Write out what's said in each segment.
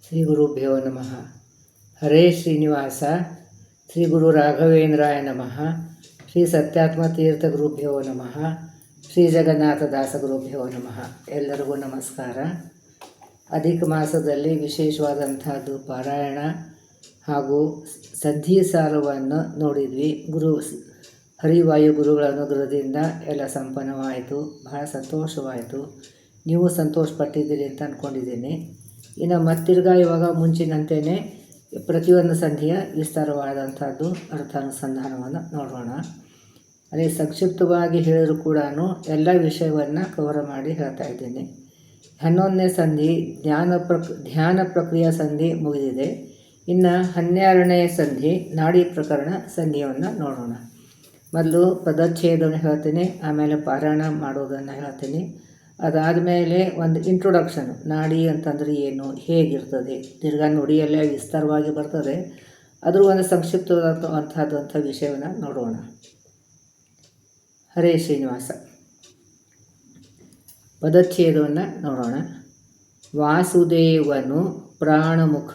ಶ್ರೀ ಗುರುಭ್ಯೋ ನಮಃ. ಹರೇ ಶ್ರೀನಿವಾಸ. ಶ್ರೀ ಗುರು ರಾಘವೇಂದ್ರಾಯ ನಮಃ. ಶ್ರೀ ಸತ್ಯಾತ್ಮತೀರ್ಥ ಗುರುಭ್ಯೋ ನಮಃ. ಶ್ರೀ ಜಗನ್ನಾಥದಾಸ ಗುರುಭ್ಯೋ ನಮಃ. ಎಲ್ಲರಿಗೂ ನಮಸ್ಕಾರ. ಅಧಿಕ ಮಾಸದಲ್ಲಿ ವಿಶೇಷವಾದಂಥದ್ದು ಪಾರಾಯಣ ಹಾಗೂ ಸಂಧಿಸಾರವನ್ನು ನೋಡಿದ್ವಿ. ಹರಿವಾಯು ಗುರುಗಳ ಅನುಗ್ರಹದಿಂದ ಎಲ್ಲ ಸಂಪನ್ನವಾಯಿತು. ಬಹಳ ಸಂತೋಷವಾಯಿತು. ನೀವು ಸಂತೋಷಪಟ್ಟಿದ್ದೀರಿ ಅಂತ ಅಂದ್ಕೊಂಡಿದ್ದೀನಿ. ಇನ್ನು ಮತ್ತಿರ್ಗ ಇವಾಗ ಮುಂಚಿನಂತೆಯೇ ಪ್ರತಿಯೊಂದು ಸಂಧಿಯ ವಿಸ್ತಾರವಾದಂಥದ್ದು ಅರ್ಥಾನುಸಂಧಾನವನ್ನು ನೋಡೋಣ. ಅದೇ ಸಂಕ್ಷಿಪ್ತವಾಗಿ ಹೇಳಿದ್ರು ಕೂಡ ಎಲ್ಲ ವಿಷಯವನ್ನು ಕವರ್ ಮಾಡಿ ಹೇಳ್ತಾ ಇದ್ದೀನಿ. 11ನೇ ಸಂಧಿ ಧ್ಯಾನ ಪ್ರಕ್ರಿಯಾ ಸಂಧಿ ಮುಗಿದಿದೆ. ಇನ್ನು 12ನೇ ಸಂಧಿ ನಾಡಿ ಪ್ರಕರಣ ಸಂಧಿಯನ್ನು ನೋಡೋಣ. ಮೊದಲು ಪದಚ್ಛೇದವನ್ನು ಹೇಳ್ತೀನಿ, ಆಮೇಲೆ ಪಾರಾಯಣ ಮಾಡೋದನ್ನು ಹೇಳ್ತೀನಿ. ಅದಾದಮೇಲೆ ಒಂದು ಇಂಟ್ರೊಡಕ್ಷನ್, ನಾಡಿ ಅಂತಂದರೆ ಏನು, ಹೇಗಿರ್ತದೆ, ತಿರ್ಗಾ ನುಡಿಯಲ್ಲೇ ವಿಸ್ತಾರವಾಗಿ ಬರ್ತದೆ. ಅದ್ರ ಒಂದು ಸಂಕ್ಷಿಪ್ತವಾದಂಥ ವಿಷಯವನ್ನು ನೋಡೋಣ. ಹರೇ ಶ್ರೀನಿವಾಸ. ಪದಚ್ಛೇದವನ್ನು ನೋಡೋಣ. ವಾಸುದೇವನು ಪ್ರಾಣಮುಖ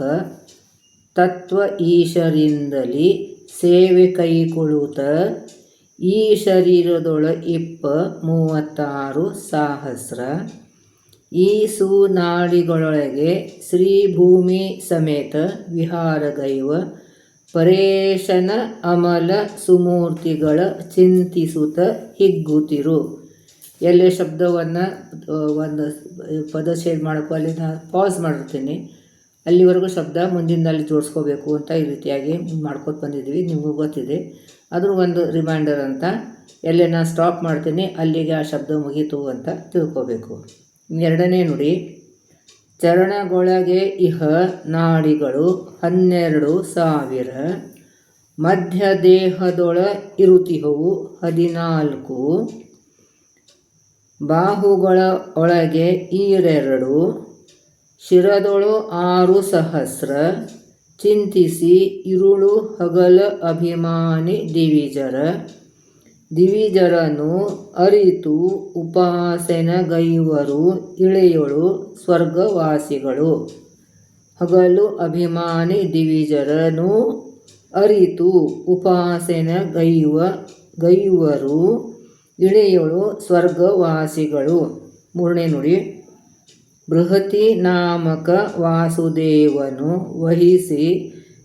ತತ್ವ ಈಶರಿಂದಲಿ ಸೇವೆ ಕೈಕೊಳ್ಳುತ್ತ ಈ ಶರೀರದೊಳ 36 ಸಹಸ್ರ ಈ ಸುನಾಡಿಗಳೊಳಗೆ ಶ್ರೀಭೂಮಿ ಸಮೇತ ವಿಹಾರಗೈವ ಪರೇಶನ ಅಮಲ ಸುಮೂರ್ತಿಗಳ ಚಿಂತಿಸುತ್ತ ಹಿಗ್ಗುತ್ತಿರು. ಎಲ್ಲೇ ಶಬ್ದವನ್ನು ಒಂದು ಪದಚ್ಛೇದ ಮಾಡೋಕ್ಕೂ ಅಲ್ಲಿ ನಾನು ಪಾಸ್ ಮಾಡಿರ್ತೀನಿ. ಅಲ್ಲಿವರೆಗೂ ಶಬ್ದ ಮುಂದಿನಲ್ಲಿ ಜೋಡಿಸ್ಕೋಬೇಕು ಅಂತ ಈ ರೀತಿಯಾಗಿ ಮಾಡ್ಕೊತ ಬಂದಿದ್ವಿ, ನಿಮಗೂ ಗೊತ್ತಿದೆ. ಅದ್ರ ಒಂದು ರಿಮೈಂಡರ್ ಅಂತ. ಎಲ್ಲೇ ನಾನು ಸ್ಟಾಪ್ ಮಾಡ್ತೀನಿ ಅಲ್ಲಿಗೆ ಆ ಶಬ್ದ ಮುಗೀತು ಅಂತ ತಿಳ್ಕೋಬೇಕು. 2ನೇ ನುಡಿ. ಚರಣಗೊಳಗೆ ಇಹ ನಾಡಿಗಳು 12,000 ಮಧ್ಯ ದೇಹದೊಳ ಇರುತಿಹವು 14 ಬಾಹುಗಳ ಒಳಗೆ 2 ಶಿರದೊಳು 6 ಸಹಸ್ರ ಚಿಂತಿಸಿ ಇರುಳು ಹಗಲ ಅಭಿಮಾನಿ ದಿವಿಜರನು ಅರಿತು ಉಪಾಸನೆಗೈವರು ಇಳೆಯೊಳು ಸ್ವರ್ಗವಾಸಿಗಳು. ಹಗಲು ಅಭಿಮಾನಿ ದಿವಿಜರನು ಅರಿತು ಉಪಾಸನೆಗೈವರು ಇಳೆಯೊಳು ಸ್ವರ್ಗವಾಸಿಗಳು. 3ನೇ ನುಡಿ. ಬೃಹತಿ ನಾಮಕ ವಾಸುದೇವನು ವಹಿಸಿ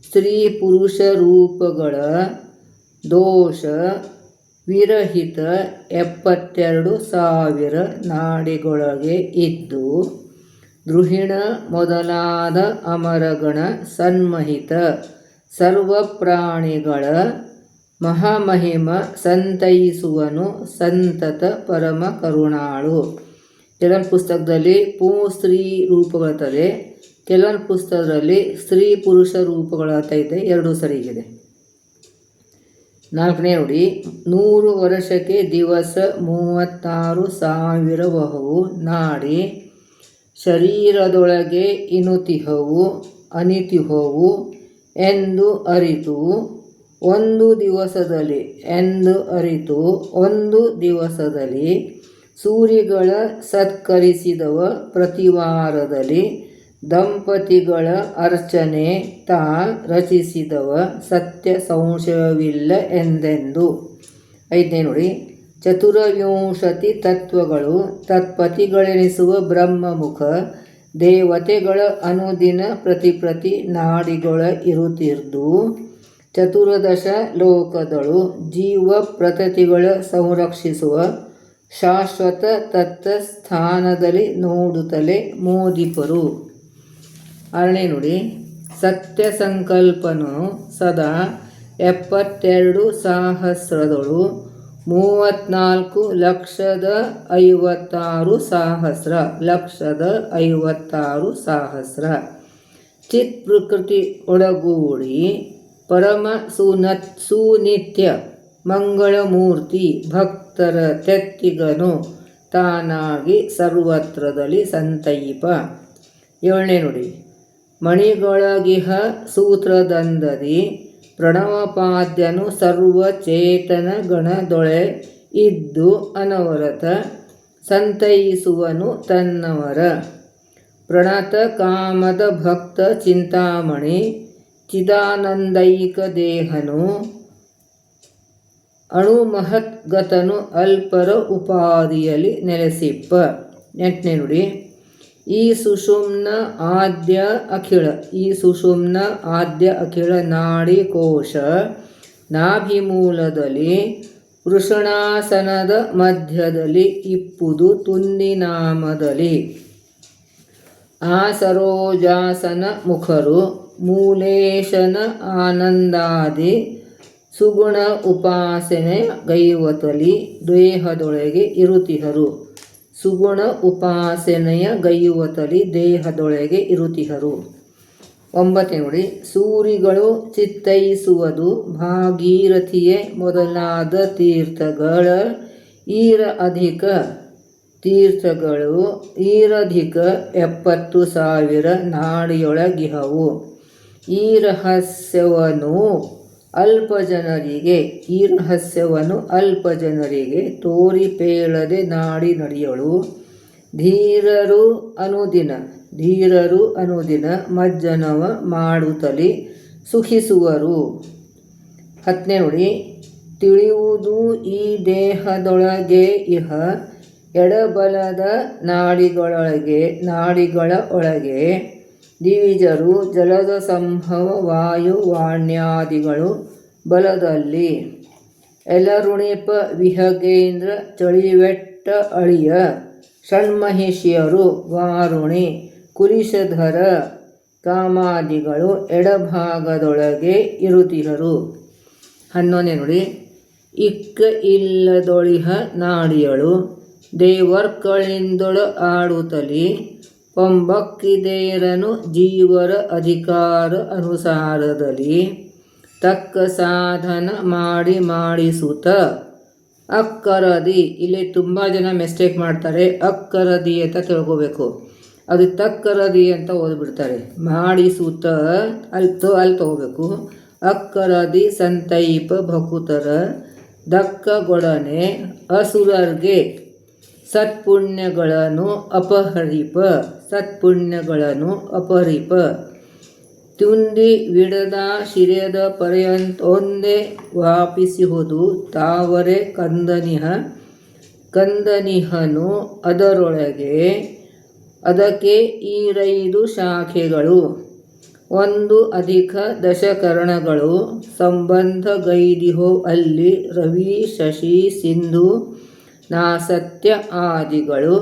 ಸ್ತ್ರೀ ಪುರುಷ ರೂಪಗಳ ದೋಷ ವಿರಹಿತ 72,000 ನಾಡಿಗಳೊಳಗೆ ಇದ್ದು ದ್ರುಹಿಣ ಮೊದಲಾದ ಅಮರಗಣ ಸನ್ಮಹಿತ ಸರ್ವ ಪ್ರಾಣಿಗಳ ಮಹಾಮಹಿಮ ಸಂತೈಸುವನು ಸಂತತ ಪರಮ ಕರುಣಾಳು. ಕೆಲವೊಂದು ಪುಸ್ತಕದಲ್ಲಿ ಸ್ತ್ರೀ ರೂಪಗಳತ್ತದೆ, ಕೆಲವೊಂದು ಪುಸ್ತಕದಲ್ಲಿ ಸ್ತ್ರೀ ಪುರುಷ ರೂಪಗಳ ಐತೆ, ಎರಡೂ ಸರಿಗಿದೆ. 4ನೇ ನುಡಿ. 100 ವರ್ಷಕ್ಕೆ ದಿವಸ 36,000 ವಹವು ನಾಡಿ ಶರೀರದೊಳಗೆ ಇನುತಿಹವು ಅನಿತಿಹವು ಎಂದು ಅರಿತು ಒಂದು ದಿವಸದಲ್ಲಿ ಸೂರಿಗಳ ಸತ್ಕರಿಸಿದವ ಪ್ರತಿವಾರದಲ್ಲಿ ದಂಪತಿಗಳ ಅರ್ಚನೆ ತಾ ರಚಿಸಿದವ ಸತ್ಯ ಸಂಶಯವಿಲ್ಲ ಎಂದೆಂದು. 5ನೇ ನುಡಿ. 24 ತತ್ವಗಳು ತತ್ಪತಿಗಳೆನಿಸುವ ಬ್ರಹ್ಮಮುಖ ದೇವತೆಗಳ ಅನುದಿನ ಪ್ರತಿ ನಾಡಿಗಳ ಇರುತ್ತಿರ್ದು 14 ಲೋಕದಳು ಜೀವ ಪ್ರತತಿಗಳ ಸಂರಕ್ಷಿಸುವ ಶಾಶ್ವತ ತತ್ವ ಸ್ಥಾನದಲ್ಲಿ ನೋಡುತ್ತಲೇ ಮೋದಿಪರು. 6ನೇ ನುಡಿ. ಸತ್ಯ ಸಂಕಲ್ಪನು ಸದಾ 72 ಸಹಸ್ರದಳು 34,56,000 ಚಿತ್ ಪ್ರಕೃತಿ ಒಳಗೂಡಿ ಪರಮ ಸುನಿತ್ಯ ಮಂಗಳಮೂರ್ತಿ ಭಕ್ತರ ತೆತ್ತಿಗನು ತಾನಾಗಿ ಸರ್ವತ್ರದಲ್ಲಿ ಸಂತೈಪ. 7ನೇ ನುಡಿ. ಮಣಿಗೊಳಗಿಹ ಸೂತ್ರದಂದದಿ ಪ್ರಣವಪಾದ್ಯನು ಸರ್ವಚೇತನ ಗಣದೊಳೆ ಇದ್ದು ಅನವರತ ಸಂತೈಸುವನು ತನ್ನವರ. ಪ್ರಣತ ಕಾಮದ ಭಕ್ತ ಚಿಂತಾಮಣಿ ಚಿದಾನಂದೈಕ ದೇಹನು ಅಣುಮಹದ್ಗತನು ಅಲ್ಪರ ಉಪಾದಿಯಲ್ಲಿ ನೆಲೆಸಿಪ್ಪ. 8ನೇ ನುಡಿ. ಈ ಸುಷುಮ್ನ ಆದ್ಯ ಅಖಿಳ ನಾಡಿ ಕೋಶ ನಾಭಿಮೂಲದಲ್ಲಿ ವೃಷಣಾಸನದ ಮಧ್ಯದಲ್ಲಿ ಇಪ್ಪುದು ತುಂದಿನಾಮದಲ್ಲಿ. ಆ ಸರೋಜಾಸನ ಮುಖರು ಮೂಲೇಶನ ಆನಂದಾದಿ ಸುಗುಣ ಉಪಾಸನೆಯ ಗೈವತಲಿ ದೇಹದೊಳಗೆ ಇರುತಿಹರು. ಸುಗುಣ ಉಪಾಸನೆಯ ಗೈಯುವತಲಿ ದೇಹದೊಳಗೆ ಇರುತಿಹರು. 9ನೇ ನುಡಿ. ಸೂರಿಗಳು ಚಿತ್ತೈಸುವುದು ಭಾಗೀರಥಿಯೇ ಮೊದಲಾದ ತೀರ್ಥಗಳ ಈರಧಿಕ 70,000 ನಾಡಿಯೊಳಗಿಹವು. ಈ ರಹಸ್ಯವನ್ನು ಅಲ್ಪ ಜನರಿಗೆ ತೋರಿಪೇಳದೆ ನಾಡಿ ನಡೆಯಳು. ಧೀರರು ಅನುದಿನ ಮಜ್ಜನವ ಮಾಡುತ್ತಲಿ ಸುಖಿಸುವರು. 10ನೇ ನುಡಿ. ತಿಳಿಯುವುದು ಈ ದೇಹದೊಳಗೆ ಇಹ ಎಡಬಲದ ನಾಡಿಗಳ ಒಳಗೆ ದಿವಿಜರು ಜಲದ ಸಂಭವ ವಾಯು ವಾಣ್ಯಾದಿಗಳು ಬಲದಲ್ಲಿ. ಎಲರುಣಿಪ ವಿಹಗೇಂದ್ರ ಚಳಿವೆಟ್ಟ ಅಳಿಯ ಷಣ್ಮಹಿಷಿಯರು ವಾರುಣಿ ಕುಲಿಶಧರ ಕಾಮಾದಿಗಳು ಎಡಭಾಗದೊಳಗೆ ಇರುತಿಹರು. 11ನೇ ನುಡಿ. ಇಕ್ಕ ಇಲ್ಲದೊಳಿಹ ನಾಡಿಯಳು ದೇವರ್ಕಳಿಂದೊಳ ಆಡುತ್ತಲಿ ಪಂಬಕ್ಕಿದೇರನು ಜೀವರ ಅಧಿಕಾರ ಅನುಸಾರದಲ್ಲಿ ತಕ್ಕ ಸಾಧನ ಮಾಡಿಸುತ್ತ ಅಕ್ಕರದಿ. ಇಲ್ಲಿ ತುಂಬ ಜನ ಮಿಸ್ಟೇಕ್ ಮಾಡ್ತಾರೆ. ಅಕ್ಕರದಿ ಅಂತ ತಿಳ್ಕೋಬೇಕು. ಅದು ತಕ್ಕರದಿ ಅಂತ ಓದ್ಬಿಡ್ತಾರೆ. ಮಾಡಿಸುತ್ತ ಅಲ್ಲಿ ತಗೋಬೇಕು. ಅಕ್ಕರದಿ ಸಂತೈಪ ಭಕುತರ ದಕ್ಕಗೊಡನೆ ಅಸುರರ್ಗೆ ಸತ್ಪುಣ್ಯಗಳನ್ನು ಅಪಹರಿಪ. ತುಂದಿ ವಿಡದ ಶಿರೆದ ಪರ್ಯಂತೊಂದೇ ವ್ಯಾಪಿಸಿಹುದು ತಾವರೆ ಕಂದನಿಹನು ಅದಕ್ಕೆ 5 ಶಾಖೆಗಳು. 1 ಅಧಿಕ ದಶಕರಣಗಳು ಸಂಬಂಧ ಗೈದಿಹೋ ಅಲ್ಲಿ ರವಿ ಶಶಿ ಸಿಂಧು ನಾಸತ್ಯ ಆದಿಗಳು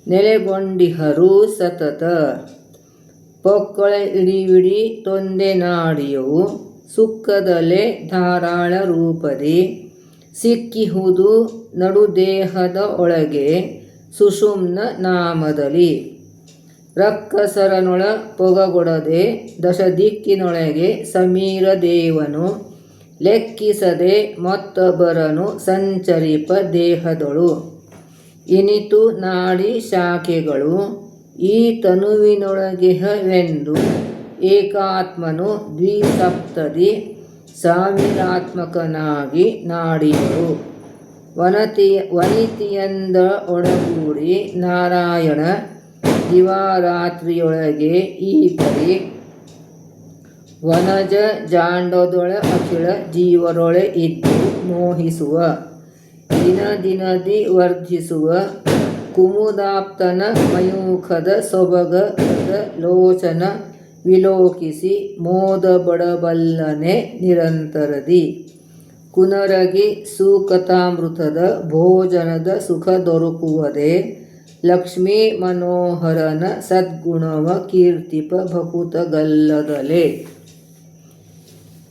ನೆಲೆಗೊಂಡಿಹರು ಸತತ. ಪೊಕ್ಕಳ ಇಡಿವಿಡಿ ತೊಂದೆ ನಾಡಿಯವು ಸುಕ್ಕದಲೆ ಧಾರಾಳ ರೂಪದಿ ಸಿಕ್ಕಿಹುದು ನಡುದೇಹದ ಒಳಗೆ ಸುಷುಮ್ನ ನಾಮದಲ್ಲಿ. ರಕ್ಕಸರನೊಳ ಪೊಗಗೊಡದೆ ದಶದಿಕ್ಕಿನೊಳಗೆ ಸಮೀರ ದೇವನು ಲೆಕ್ಕಿಸದೆ ಮತ್ತೊಬ್ಬರನು ಸಂಚರಿಪ ದೇಹದೊಳು. ಇನಿತು ನಾಡಿ ಶಾಖೆಗಳು ಈ ತನುವಿನೊಳಗಿಹವೆಂದು ಏಕಾತ್ಮನು ದ್ವಿಸಪ್ತದಿ ಸಾವಿರಾತ್ಮಕನಾಗಿ ನಾಡಿಯರು. ವನಿತಿಯಂದ ಒಡಗೂಡಿ ನಾರಾಯಣ ದಿವಾರಾತ್ರಿಯೊಳಗೆ ಈ ಪರಿ ವನಜ ಜಾಂಡದೊಳ ಅಖಿಳ ಜೀವರೊಳೆ ಇದ್ದು ಮೋಹಿಸುವ. ದಿನದಿ ವರ್ಧಿಸುವ ಕುಮುದಾಪ್ತನ ಮಯೂಖದ ಸೊಬಗದ ಲೋಚನ ವಿಲೋಕಿಸಿ ಮೋದ ಬಡಬಲ್ಲನೆ ನಿರಂತರದಿ. ಕುನರಗಿ ಸೂಕತಾಮೃತದ ಭೋಜನದ ಸುಖ ದೊರಕುವುದೇ ಲಕ್ಷ್ಮೀ ಮನೋಹರನ ಸದ್ಗುಣವ ಕೀರ್ತಿಪ ಭಕುತಗಲ್ಲದಲೆ.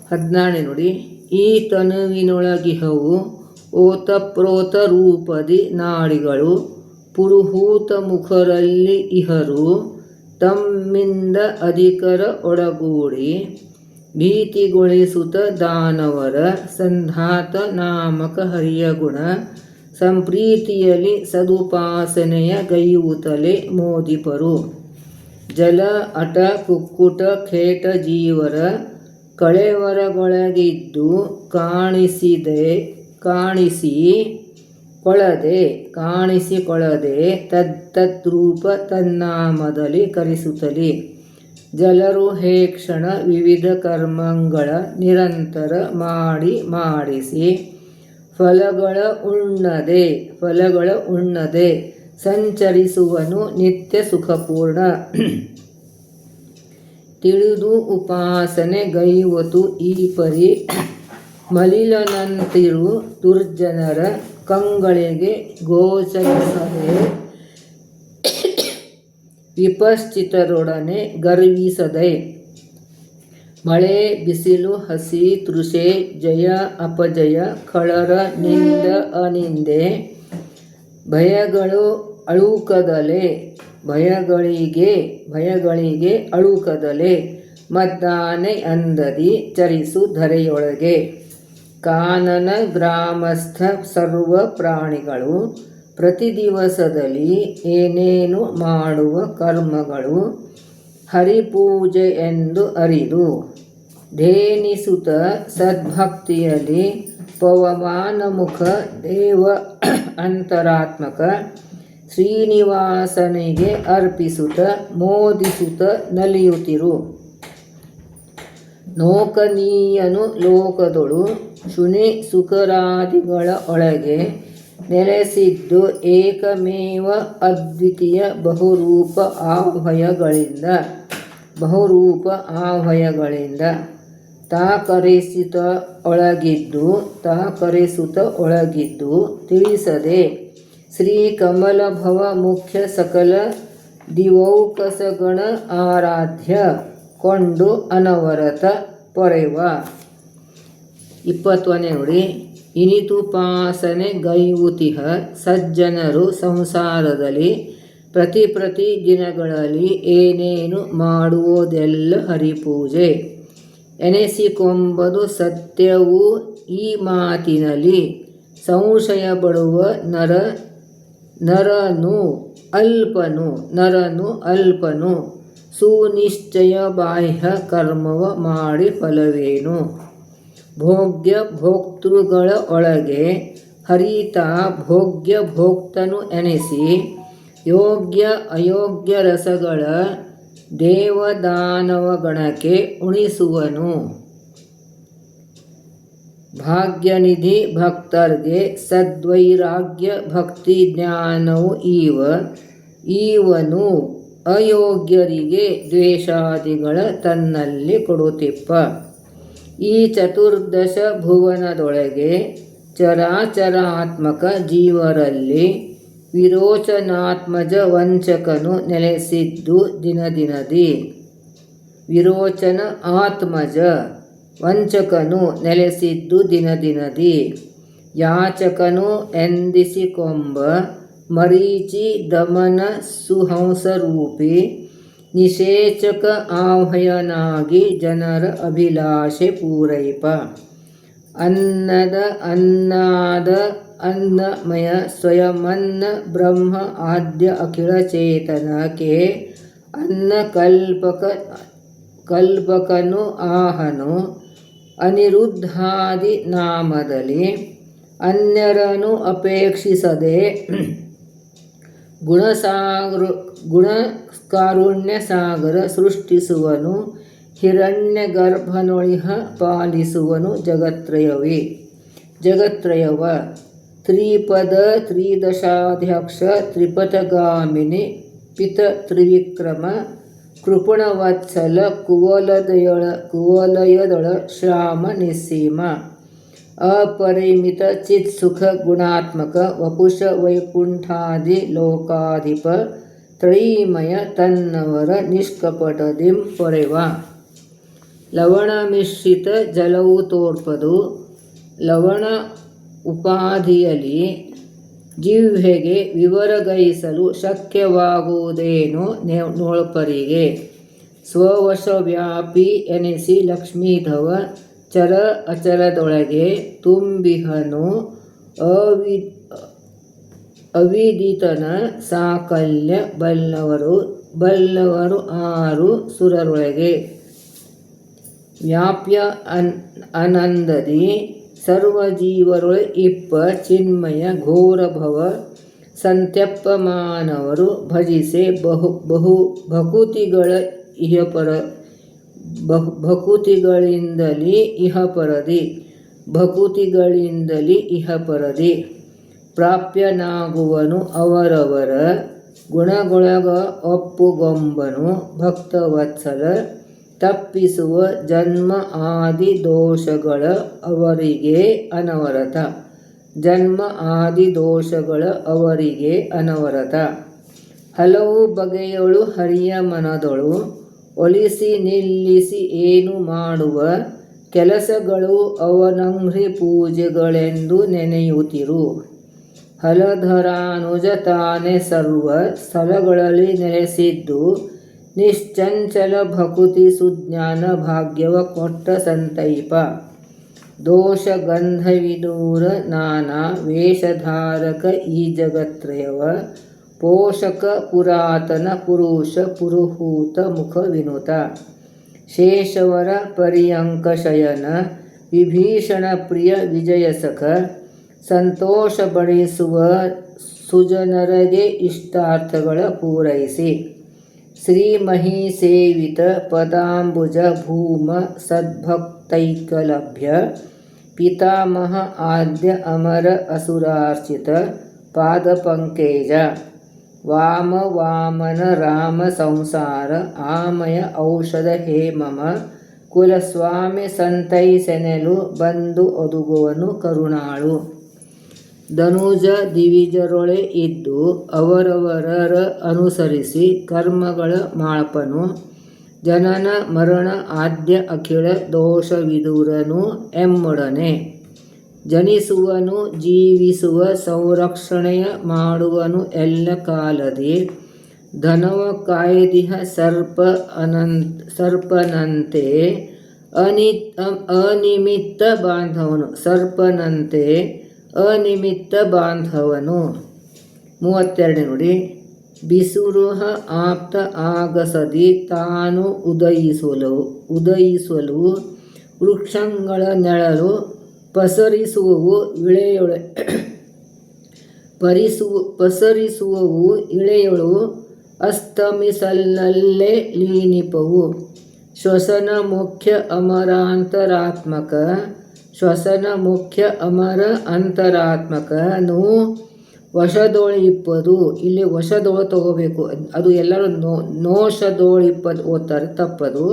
14ನೇ ನುಡಿ. ಈ ತನುವಿನೊಳಗಿಹವು ಓತಪ್ರೋತ ರೂಪದಿ ನಾಡಿಗಳು ಪುರುಹೂತ ಮುಖರಲ್ಲಿ ಇಹರು ತಮ್ಮಿಂದ ಅಧಿಕರ ಒಡಗೂಡಿ ಭೀತಿಗೊಳಿಸುತ್ತ ದಾನವರ ಸಂಧಾತ ನಾಮಕ ಹರಿಯ ಗುಣ ಸಂಪ್ರೀತಿಯಲ್ಲಿ ಸದುಪಾಸನೆಯ ಗೈಯುವುತಲೆ ಮೋದಿಪರು. ಜಲ ಅಟ ಕುಕ್ಕುಟ ಖೇಟ ಜೀವರ ಕಳೆವರಗೊಳಗಿದ್ದು ಕಾಣಿಸಿ ಕೊಳದೆ ಕಾಣಿಸಿಕೊಳ್ಳದೆ ತತ್ತದ್ರೂಪ ತನ್ನಾಮದಲ್ಲಿ ಕರೆಸುತ್ತಲಿ. ಜಲರು ಹೇ ಕ್ಷಣ ವಿವಿಧ ಕರ್ಮಗಳ ನಿರಂತರ ಮಾಡಿಸಿ ಫಲಗಳ ಉಣ್ಣದೆ ಸಂಚರಿಸುವನು ನಿತ್ಯ ಸುಖಪೂರ್ಣ. ತಿಳಿದು ಉಪಾಸನೆ ಗೈವತು ಈ ಪರಿ ಮಲಿಲನಂತಿರು ದುರ್ಜನರ ಕಂಗಳಿಗೆ ಗೋಚರಿಸದೆ ವಿಪಶ್ಚಿತರೊಡನೆ ಗರ್ವಿಸದೆ. ಮಳೆ ಬಿಸಿಲು ಹಸಿ ತೃಷೆ ಜಯ ಅಪಜಯ ಕಳರ ನಿಂದ ಅನಿಂದೆ ಭಯಗಳಿಗೆ ಅಳುಕದಲೆ ಮದ್ದಾನೆ ಅಂದದಿ ಚರಿಸು ಧರೆಯೊಳಗೆ. ಕಾನನ ಗ್ರಾಮಸ್ಥ ಸರ್ವ ಪ್ರಾಣಿಗಳು ಪ್ರತಿ ದಿವಸದಲ್ಲಿ ಏನೇನು ಮಾಡುವ ಕರ್ಮಗಳು ಹರಿಪೂಜೆ ಎಂದು ಅರಿದು ಧೇನಿಸುತ್ತ ಸದ್ಭಕ್ತಿಯಲ್ಲಿ ಪವಮಾನಮುಖ ದೇವ ಅಂತರಾತ್ಮಕ ಶ್ರೀನಿವಾಸನಿಗೆ ಅರ್ಪಿಸುತ್ತ ಮೋದಿಸುತ್ತ ನಲಿಯುತ್ತಿರು. ನೋಕನೀಯನು ಲೋಕದೊಳು ಶುನಿ ಸುಕರಾದಿಗಳ ಒಳಗೆ ನೆಲೆಸಿದ್ದು ಏಕಮೇವ ಅದ್ವಿತೀಯ ಬಹುರೂಪ ಆಭಯಗಳಿಂದ ತಾಕರಿಸುತ್ತ ಒಳಗಿದ್ದು ತಿಳಿಸದೆ ಶ್ರೀ ಕಮಲಭವ ಮುಖ್ಯ ಸಕಲ ದಿವೌಕಸಗಣ ಆರಾಧ್ಯ ಕೊಂಡು ಅನವರತ ಪೊರೆವ. 20ನೇ ನುಡಿ. ಇನಿತುಪಾಸನೆ ಗೈವುತಿಹ ಸಜ್ಜನರು ಸಂಸಾರದಲ್ಲಿ ಪ್ರತಿ ದಿನಗಳಲ್ಲಿ ಏನೇನು ಮಾಡುವುದೆಲ್ಲ ಹರಿಪೂಜೆ ಎನಿಸಿಕೊಂಬುದು ಸತ್ಯವೂ ಈ ಮಾತಿನಲ್ಲಿ ಸಂಶಯ ಪಡುವ ನರನು ಅಲ್ಪನು ಸುನಿಶ್ಚಯ ಬಾಹ್ಯ ಕರ್ಮವ ಮಾಡಿ ಫಲವೇನು. ಭೋಗ್ಯ ಭೋಕ್ತೃಗಳ ಒಳಗೆ ಹರಿತ ಭೋಗ್ಯ ಭೋಕ್ತನು ಎನಿಸಿ ಯೋಗ್ಯ ಅಯೋಗ್ಯ ರಸಗಳ ದೇವದಾನವಗಣಕ್ಕೆ ಉಣಿಸುವನು. ಭಾಗ್ಯನಿಧಿ ಭಕ್ತರ್ಗೆ ಸದ್ವೈರಾಗ್ಯ ಭಕ್ತಿ ಜ್ಞಾನವು ಈವನು ಅಯೋಗ್ಯರಿಗೆ ದ್ವೇಷಾದಿಗಳ ತನ್ನಲ್ಲಿ ಕೊಡುತ್ತಿಪ್ಪ. ಈ ಚತುರ್ದಶ ಭುವನದೊಳಗೆ ಚರಾಚರಾತ್ಮಕ ಜೀವರಲ್ಲಿ ವಿರೋಚನಾತ್ಮಜ ವಂಚಕನು ನೆಲೆಸಿದ್ದು ದಿನದಿ. ವಿರೋಚನ ಆತ್ಮಜ ವಂಚಕನು ನೆಲೆಸಿದ್ದು ದಿನದಿ. ಯಾಚಕನು ಎಂದಿಸಿಕೊಂಬ ಮರೀಚಿ ದಮನ ಸುಹಂಸರೂಪಿ ನಿಷೇಚಕ ಆಭಯನಾಗಿ ಜನರ ಅಭಿಲಾಷೆ ಪೂರೈಪ. ಅನ್ನಮಯ ಸ್ವಯಮನ್ನ ಬ್ರಹ್ಮ ಆದ್ಯ ಅಖಿಳ ಚೇತನಕ್ಕೆ ಅನ್ನ ಕಲ್ಪಕನು ಆಹನು ಅನಿರುದ್ಧಾದಿ ನಾಮದಲ್ಲಿ ಅನ್ಯರನು ಅಪೇಕ್ಷಿಸದೆ ಗುಣಕಾರುಣ್ಯ ಸಾಗರ ಸೃಷ್ಟಿಸುವನು. ಹಿರಣ್ಯ ಗರ್ಭನೊಳಿಹ ಪಾಲಿಸುವನು ಜಗತ್ರಯವ. ತ್ರಿಪದ ತ್ರಿದಶಾಧ್ಯಕ್ಷ ತ್ರಿಪಥಗಾಮಿನಿ ಪಿತ ತ್ರಿವಿಕ್ರಮ ಕೃಪಣವತ್ಸಲ ಕುವಲಯದೊಳ ಶ್ಯಾಮ ನಿಸ್ಸೀಮ. ಅಪರಿಮಿತ ಚಿತ್ಸುಖ ಗುಣಾತ್ಮಕ ವಪುಷ ವೈಕುಂಠಾದಿ ಲೋಕಾಧಿಪ ತ್ರಯೀಮಯ ತನ್ನವರ ನಿಷ್ಕಪಟದಿಂ ಪೊರೆವ. ಲವಣ ಮಿಶ್ರಿತ ಜಲವು ತೋರ್ಪದು. ಲವಣ ಉಪಾಧಿಯಲ್ಲಿ ಜಿಹ್ವೆಗೆ ವಿವರಗೈಸಲು ಶಕ್ಯವಾಗುವುದೇನೋ ನೋಳ್ಪರಿಗೆ. ಸ್ವವಶವ್ಯಾಪಿ ಎನಿಸಿ ಲಕ್ಷ್ಮೀಧವ ಚರ ಅಚರದೊಳಗೆ ತುಂಬಿಹನು ಅವಿದಿತನ ಸಾಕಲ್ಯ ಬಲ್ಲವರು ಆರು ಸುರರೊಳಗೆ. ವ್ಯಾಪ್ಯ ಆನಂದದಿ ಸರ್ವಜೀವರೊಳೆ ಇಪ್ಪ ಚಿನ್ಮಯ ಘೋರಭವ ಸಂತ್ಯಪ್ಪಮಾನವರು ಭಜಿಸೆ ಭಕುತಿಗಳ ಭಕುತಿಗಳಿಂದಲೇ ಇಹಪರದಿ ಪ್ರಾಪ್ಯನಾಗುವನು ಅವರವರ ಗುಣಗೊಳಗ ಒಪ್ಪುಗೊಂಬನು ಭಕ್ತವತ್ಸಲ ತಪ್ಪಿಸುವ ಜನ್ಮ ಆದಿ ದೋಷಗಳ ಅವರಿಗೆ ಅನವರತ ಹಲವು ಬಗೆಯಳು ಹರಿಯ ಮನದೊಳು ಒಲಿಸಿ ನಿಲ್ಲಿಸಿ ಏನು ಮಾಡುವ ಕೆಲಸಗಳು ಅವನಂಘ್ರಿ ಪೂಜೆಗಳೆಂದು ನೆನೆಯುತ್ತಿರು. ಹಲಧರಾನುಜ ತಾನೇ ಸರ್ವ ಸ್ಥಳಗಳಲ್ಲಿ ನೆಲೆಸಿದ್ದು ನಿಶ್ಚಂಚಲ ಭಕುತಿ ಸುಜ್ಞಾನ ಭಾಗ್ಯವ ಕೊಟ್ಟ ಸಂತೈಪ ದೋಷ ಗಂಧವಿದೂರ ನಾನಾ ವೇಷಧಾರಕ ಈ ಜಗತ್ರಯವ ಪೋಷಕ ಪುರಾತನ ಪುರುಷ ಪುರುಹೂತ ಮುಖ ವಿನುತ ಶೇಷವರ ಪರ್ಯಂಕ ಶಯನ ವಿಭೀಷಣ ಪ್ರಿಯ ವಿಜಯಸಖ ಸಂತೋಷ ಬಡಿಸುವ ಸುಜನರಗೆ ಇಷ್ಟಾರ್ಥಗಳ ಪೂರೈಸಿ ಶ್ರೀ ಮಹೀಸೇವಿತ ಪದಾಂಬುಜ ಭೂಮ ಸದ್ಭಕ್ತೈಕಲಭ್ಯ ಪಿತಾಮಹ ಆದ್ಯ ಅಮರ ಅಸುರಾರ್ಚಿತ ಪಾದಪಂಕೇಜ ವಾಮನ ರಾಮ ಸಂಸಾರ ಆಮಯ ಔಷಧ ಹೇ ಮಮ ಕುಲಸ್ವಾಮಿ ಸಂತೈಸೆನೆಲು ಬಂದು ಒದುಗುವನು ಕರುಣಾಳು. ಧನುಜ ದಿವಿಜರೊಳೆ ಇದ್ದು ಅವರವರರ ಅನುಸರಿಸಿ ಕರ್ಮಗಳ ಮಾಳ್ಪನು ಜನನ ಮರಣ ಆದ್ಯ ಅಖಿಳ ದೋಷವಿದೂರನು ಎಮ್ಮೊಡನೆ ಜನಿಸುವನು ಜೀವಿಸುವ ಸಂರಕ್ಷಣೆಯ ಮಾಡುವನು ಎಲ್ಲ ಕಾಲದಿ ಧನವ ಕಾಯ್ದಿಹ ಸರ್ಪನಂತೆ ಅನಿಮಿತ್ತ ಬಾಂಧವನು 32 ನೋಡಿ. ಬಿಸುರುಹ ಆಪ್ತ ಆಗಸದಿ ತಾನು ಉದಯಿಸಲು ವೃಕ್ಷಗಳ ನೆಳಲು ಪಸರಿಸುವವು ಇಳೆಯಳು ಅಸ್ತಮಿಸಲಲ್ಲೇ ಲೀನಿಪವು ಶ್ವಸನ ಮುಖ್ಯ ಅಮರ ಅಂತರಾತ್ಮಕನು ವಶದೊಳಿಪ್ಪದು. ಇಲ್ಲಿ ವಶದೊಳ ತಗೋಬೇಕು, ಅದು ಎಲ್ಲರೂ ನೋಶದೊಳಿಪ್ಪದು ಓದ್ತಾರೆ, ತಪ್ಪದು.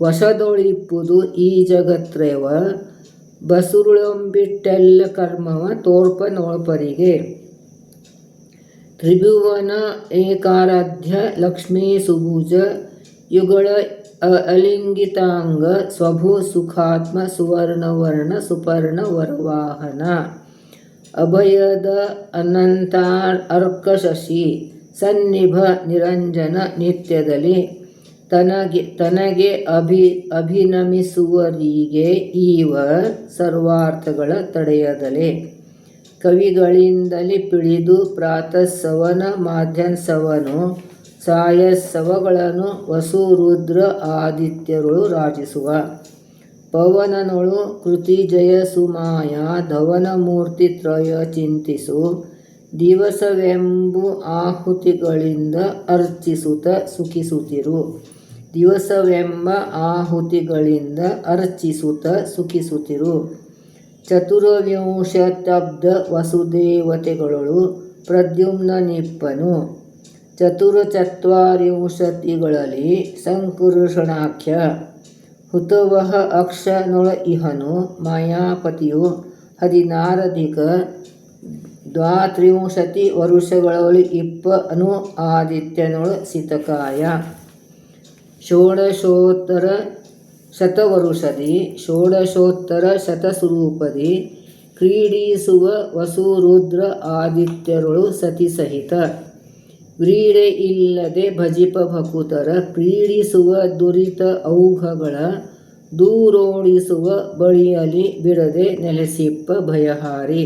ವಶದೊಳಿಪ್ಪುದು ಈ ಜಗತ್ರಯವ ಬಸುರುಳಂಬಿಟ್ಟೆಲ್ಲ ಕರ್ಮವ ತೋರ್ಪ ನೋಳ್ಪರಿಗೆ. ತ್ರಿಭುವನ ಏಕಾರಾಧ್ಯ ಲಕ್ಷ್ಮೀ ಸುಭುಜ ಯುಗಳ ಅಲಿಂಗಿತಾಂಗ ಸ್ವಭು ಸುಖಾತ್ಮ ಸುವರ್ಣವರ್ಣ ಸುಪರ್ಣ ವರವಾಹನ ಅಭಯದ ಅನಂತಾರ್ಕಶಶಿ ಸನ್ನಿಭ ನಿರಂಜನ ನಿತ್ಯದಲ್ಲಿ ತನಗೆ ಅಭಿನಮಿಸುವರಿಗೆ ಈವ ಸರ್ವಾರ್ಥಗಳ ತಡೆಯದಲೆ ಕವಿಗಳಿಂದಲೇ ಪಿಳಿದು ಪ್ರಾತಃಸವನ ಮಾಧ್ಯಂಸವನು ಸಾಯಸ್ಸವಗಳನ್ನು ವಸು ರುದ್ರ ಆದಿತ್ಯರುಳು ರಾಜಿಸುವ ಪವನನೊಳು ಕೃತಿ ಜಯ ಸುಮಾಯ ಧವನ ಮೂರ್ತಿ ತ್ರಯ ಚಿಂತಿಸು ದಿವಸವೆಂಬು ಆಹುತಿಗಳಿಂದ ಅರ್ಚಿಸುತ್ತ ಸುಖಿಸುತ್ತಿರು. ದಿವಸವೆಂಬ ಆಹುತಿಗಳಿಂದ ಸುಖಿಸುತ್ತಿರು. ಚತುರ್ವಿಂಶತ್ಯಬ್ಧ ವಸುದೇವತೆಗಳೊಳು ಪ್ರದ್ಯುಮ್ನನಿಪ್ಪನು ಚತುರ್ಚತ್ವಾರಿಂಶತಿಗಳಲ್ಲಿ ಸಂಕರ್ಷಣಾಖ್ಯ ಹುತವಹ ಅಕ್ಷನೊಳ ಇಹನು ಮಾಯಾಪತಿಯು 16 ದ್ವಾತ್ರಿಂಶತಿ ವರುಷಗಳಲ್ಲಿ ಇಪ್ಪನು ಆದಿತ್ಯನೊಳ ಸಿತಕಾಯ ಷೋಡಶೋತ್ತರ ಶತವರುಷದಿ ಷೋಡಶೋತ್ತರ ಶತಸ್ವರೂಪದಿ ಕ್ರೀಡಿಸುವ ವಸುರುದ್ರ ಆದಿತ್ಯರುಳು ಸತಿಸಹಿತ ವ್ರೀಡೆ ಇಲ್ಲದೆ ಭಜಿಪ ಭಕುತರ ಕ್ರೀಡಿಸುವ ದುರಿತ ಔಘಗಳ ದೂರೋಡಿಸುವ ಬಳಿಯಲಿ ಬಿಡದೆ ನೆಲೆಸಿಪ್ಪ ಭಯಹಾರಿ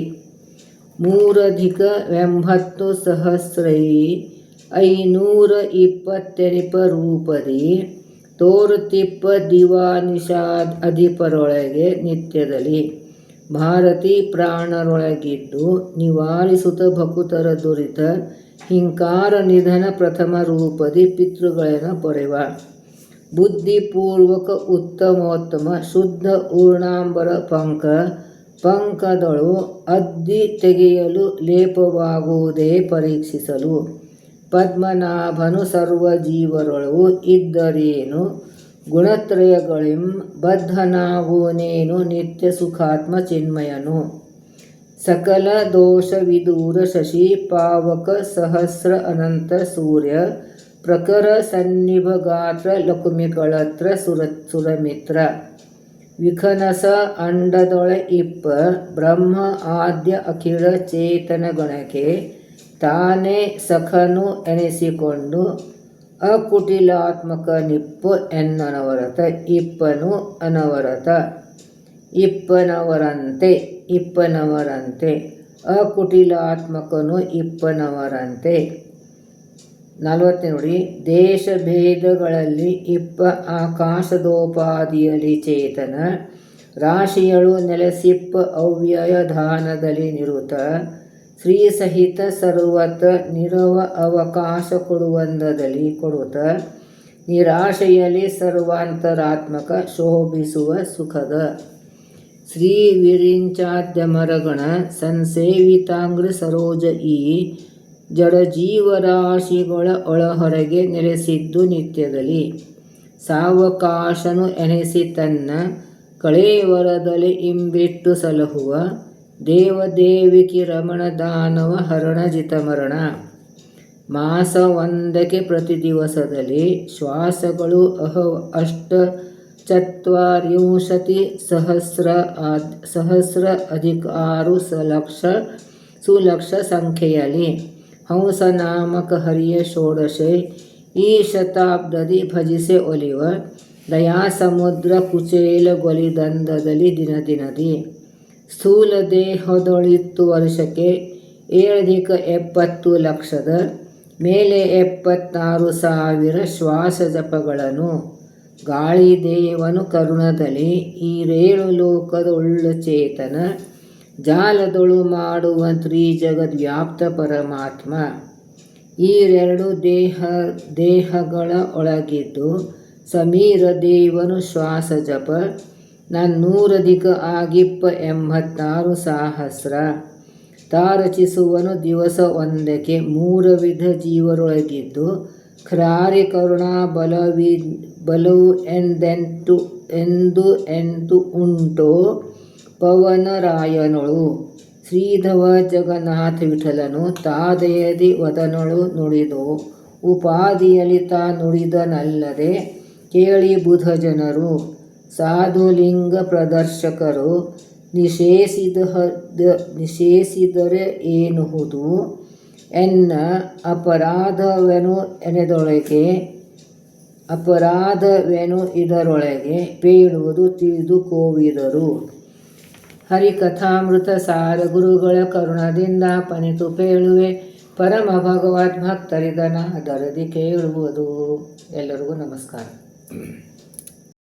380 ಸಹಸ್ರೈ 520 ರೂಪದಿ ತೋರುತಿಪ್ಪ ದಿವಾನಿಷಾದ್ ಅಧಿಪರೊಳಗೆ ನಿತ್ಯದಲ್ಲಿ ಭಾರತಿ ಪ್ರಾಣರೊಳಗಿದ್ದು ನಿವಾರಿಸುತ್ತ ಭಕುತರ ದುರಿತ ಹಿಂಕಾರ ನಿಧನ ಪ್ರಥಮ ರೂಪದಿ ಪಿತೃಗಳನ್ನ ಪೊರೆವ ಬುದ್ಧಿಪೂರ್ವಕ ಉತ್ತಮೋತ್ತಮ ಶುದ್ಧ ಊರ್ಣಾಂಬರ ಪಂಕದಳು ಅದ್ದಿ ತೆಗೆಯಲು ಲೇಪವಾಗುವುದೇ ಪರೀಕ್ಷಿಸಲು ಪದ್ಮನಾಭನು ಸರ್ವ ಜೀವರೊಳವು ಇದ್ದರೇನು ಗುಣತ್ರಯಗಳಿಂ ಬದ್ಧನಾಗುವನೇನು ನಿತ್ಯ ಸುಖಾತ್ಮ ಚಿನ್ಮಯನು ಸಕಲ ದೋಷ ವಿದೂರ ಶಶಿ ಪಾವಕ ಸಹಸ್ರ ಅನಂತ ಸೂರ್ಯ ಪ್ರಖರ ಸನ್ನಿಭ ಗಾತ್ರ ಲಕುಮಿಗಳತ್ರ ಸುರಮಿತ್ರ ವಿಖನಸ ಅಂಡದೊಳೆ ಇಪ್ಪ ಬ್ರಹ್ಮ ಆದ್ಯ ಅಖಿಳ ಚೇತನ ಗಣಕ್ಕೆ ತಾನೇ ಸಖನು ಎನಿಸಿಕೊಂಡು ಅಕುಟಿಲಾತ್ಮಕ ನಿಪ್ಪು ಎನ್ನನವರತ ಇಪ್ಪನು ಅನವರತ ಇಪ್ಪನವರಂತೆ ಅಕುಟಿಲಾತ್ಮಕನು ಇಪ್ಪನವರಂತೆ 40 ನೋಡಿ. ದೇಶ ಭೇದಗಳಲ್ಲಿ ಇಪ್ಪ ಆಕಾಶದೋಪಾದಿಯಲ್ಲಿ ಚೇತನ ರಾಶಿಯಳು ನೆಲೆಸಿಪ್ಪ ಅವ್ಯಯ ಧಾನದಲ್ಲಿ ನಿರುತ ಶ್ರೀ ಸಹಿತ ಸರ್ವತ ನಿರವ ಅವಕಾಶ ಕೊಡುವಂದದಲ್ಲಿ ಕೊಡುತ್ತ ನಿರಾಶೆಯಲ್ಲಿ ಸರ್ವಾಂತರಾತ್ಮಕ ಶೋಭಿಸುವ ಸುಖದ ಶ್ರೀ ವಿರಿಂಚಾದ್ಯಮರಗಣ ಸಂಸೇವಿತಾಂಗ್ರ ಸರೋಜ ಈ ಜಡಜೀವರಾಶಿಗಳ ಒಳಹೊರಗೆ ನೆಲೆಸಿದ್ದು ನಿತ್ಯದಲ್ಲಿ ಸಾವಕಾಶನು ಎನಿಸಿ ತನ್ನ ಕಳೇವರದಲ್ಲಿ ಇಂಬಿಟ್ಟು ಸಲಹುವ ದೇವದೇವಿಕಿ ರಮಣ ದಾನವ ಹರಣ ಜಿತಮರಣ ಮಾಸ ಒಂದಕ್ಕೆ ಪ್ರತಿ ದಿವಸದಲ್ಲಿ ಶ್ವಾಸಗಳು ಅಷ್ಟಚತ್ವರಿಂಶತಿ ಸಹಸ್ರ ಅಧಿಕ 6 ಸುಲಕ್ಷ ಸಂಖ್ಯೆಯಲ್ಲಿ ಹಂಸನಾಮಕ ಹರಿಯ ಷೋಡಶೆ ಈ ಶತಾಬ್ದದಿ ಭಜಿಸೆ ಒಲಿವ ದಯಾಸಮುದ್ರ ಕುಚೇಲಗೊಲಿದಂದದಲ್ಲಿ ದಿನದಿ ಸ್ಥೂಲ ದೇಹದೊಳಿತ್ತು ವರ್ಷಕ್ಕೆ 770 ಲಕ್ಷದ ಮೇಲೆ 76,000 ಶ್ವಾಸ ಜಪಗಳನ್ನು ಗಾಳಿದೇವನು ಕರುಣದಲ್ಲಿ ಈರೇಳು ಲೋಕದ ಉಳ್ಳ ಚೇತನ ಜಾಲದೊಳು ಮಾಡುವ ತ್ರಿಜಗದ್ವ್ಯಾಪ್ತ ಪರಮಾತ್ಮ ಈರೆರಡು ದೇಹಗಳ ಒಳಗಿದ್ದು ಸಮೀರ ದೇವನು ಶ್ವಾಸ ಜಪ ನನ್ನೂರಧಿಕ ಆಗಿಪ್ಪ 86,000 ತಾರಚಿಸುವನು ದಿವಸ ಒಂದಕ್ಕೆ 3 ವಿಧ ಜೀವರೊಳಗಿದ್ದು ಕ್ರಾರಿ ಕರುಣಾ ಬಲವು ಎಂದು ಉಂಟೋ ಪವನರಾಯನೊಳು ಶ್ರೀಧವ ಜಗನ್ನಾಥ ವಿಠಲನು ತಾದಯದಿ ವದನೊಳು ನುಡಿದು ಉಪಾದಿಯಲ್ಲಿ ತಾ ನುಡಿದನಲ್ಲದೆ ಕೇಳಿ ಬುಧ ಜನರು ಸಾಧುಲಿಂಗ ಪ್ರದರ್ಶಕರು ನಿಷೇಸಿದರೆ ಏನುಹುದು ಎನ್ನ ಅಪರಾಧವೆನು ಇದರೊಳಗೆ ಪೇಳುವುದು ತಿಳಿದು ಕೋವಿದರು. ಹರಿಕಥಾಮೃತ ಸಾರ ಗುರುಗಳ ಕರುಣದಿಂದ ಪನಿತು ಪೇಳುವೆ ಪರಮ ಭಗವದ್ಭಕ್ತರಿದನ ದರದಿ ಕೇಳುವುದು. ಎಲ್ಲರಿಗೂ ನಮಸ್ಕಾರ.